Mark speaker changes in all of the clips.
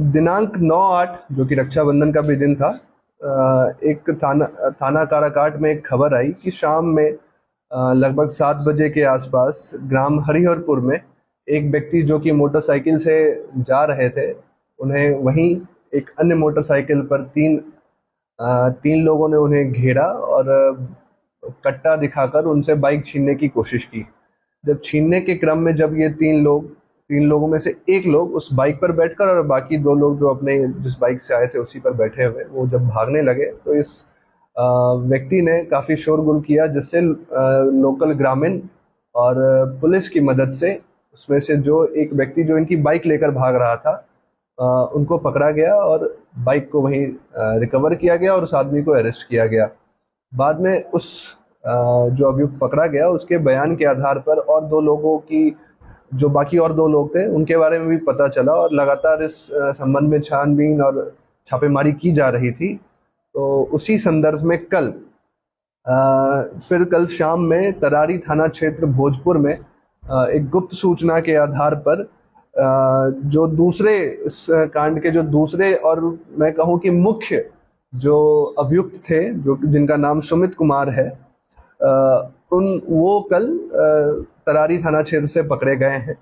Speaker 1: दिनांक 9/8 जो कि रक्षाबंधन का भी दिन था, एक थाना काराकाट में एक खबर आई कि शाम में लगभग 7 बजे के आसपास ग्राम हरिहरपुर में एक व्यक्ति जो कि मोटरसाइकिल से जा रहे थे, उन्हें वहीं एक अन्य मोटरसाइकिल पर तीन लोगों ने उन्हें घेरा और कट्टा दिखाकर उनसे बाइक छीनने की कोशिश की। जब छीनने के क्रम में जब ये तीन लोगों में से एक लोग उस बाइक पर बैठकर और बाकी 2 लोग जो अपने जिस बाइक से आए थे उसी पर बैठे हुए, वो जब भागने लगे तो इस व्यक्ति ने काफ़ी शोरगुल किया, जिससे लोकल ग्रामीण और पुलिस की मदद से उसमें से जो एक व्यक्ति जो इनकी बाइक लेकर भाग रहा था, उनको पकड़ा गया और बाइक को वहीं रिकवर किया गया और उस आदमी को अरेस्ट किया गया। बाद में उस जो अभियुक्त पकड़ा गया उसके बयान के आधार पर और 2 लोगों की जो बाकी और 2 लोग थे उनके बारे में भी पता चला और लगातार इस संबंध में छानबीन और छापेमारी की जा रही थी। तो उसी संदर्भ में फिर कल शाम में तरारी थाना क्षेत्र भोजपुर में एक गुप्त सूचना के आधार पर जो दूसरे इस कांड के जो दूसरे और मैं कहूँ कि मुख्य जो अभियुक्त थे, जो जिनका नाम सुमित कुमार है, वो कल तरारी थाना क्षेत्र से पकड़े गए हैं।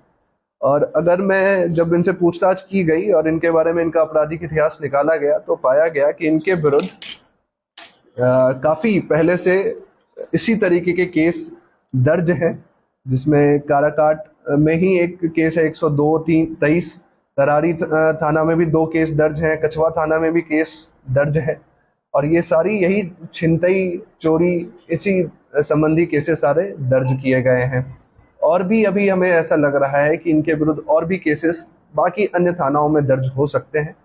Speaker 1: और अगर जब इनसे पूछताछ की गई और इनके बारे में इनका आपराधिक इतिहास निकाला गया तो पाया गया कि इनके विरुद्ध काफ़ी पहले से इसी तरीके के केस दर्ज हैं, जिसमें काराकाट में ही एक केस है 102-23, तरारी थाना में भी 2 केस दर्ज हैं, कछवा थाना में भी केस दर्ज है और ये सारी यही छिनतई चोरी इसी संबंधी केसेस सारे दर्ज किए गए हैं। और भी अभी हमें ऐसा लग रहा है कि इनके विरुद्ध और भी केसेस बाकी अन्य थानाओं में दर्ज हो सकते हैं,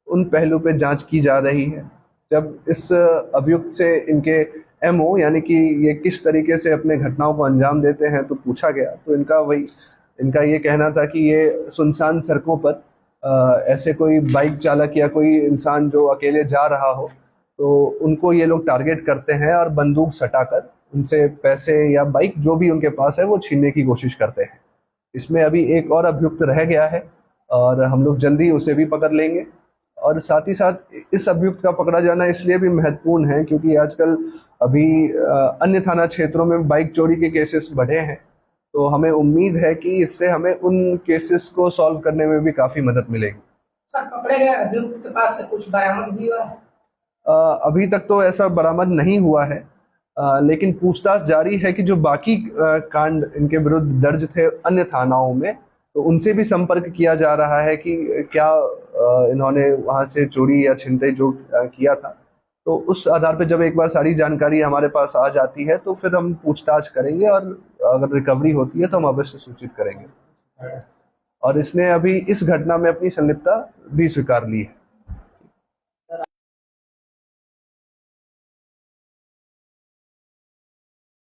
Speaker 1: उन पहलू पे जांच की जा रही है। जब इस अभियुक्त से इनके एमओ यानी कि ये किस तरीके से अपने घटनाओं को अंजाम देते हैं तो पूछा गया, तो इनका ये कहना था कि ये सुनसान सड़कों पर ऐसे कोई बाइक चालक या कोई इंसान जो अकेले जा रहा हो तो उनको ये लोग टारगेट करते हैं और बंदूक सटाकर उनसे पैसे या बाइक जो भी उनके पास है वो छीनने की कोशिश करते हैं। इसमें अभी एक और अभियुक्त रह गया है और हम लोग जल्दी उसे भी पकड़ लेंगे। और साथ ही साथ इस अभियुक्त का पकड़ा जाना इसलिए भी महत्वपूर्ण है क्योंकि आजकल अभी अन्य थाना क्षेत्रों में बाइक चोरी के केसेस बढ़े हैं, तो हमें उम्मीद है कि इससे हमें उन केसेस को सॉल्व करने में भी काफ़ी मदद मिलेगी।
Speaker 2: सर, पकड़े गए अभियुक्त के पास से कुछ बरामद भी हुआ है?
Speaker 1: अभी तक तो ऐसा बरामद नहीं हुआ है, लेकिन पूछताछ जारी है कि जो बाकी कांड इनके विरुद्ध दर्ज थे अन्य थानाओं में, तो उनसे भी संपर्क किया जा रहा है कि क्या इन्होंने वहां से चोरी या छिनतई जो किया था। तो उस आधार पर जब एक बार सारी जानकारी हमारे पास आ जाती है तो फिर हम पूछताछ करेंगे और अगर रिकवरी होती है तो हम अवश्य सूचित करेंगे। और इसने अभी इस घटना में अपनी संलिप्तता भी स्वीकार ली है।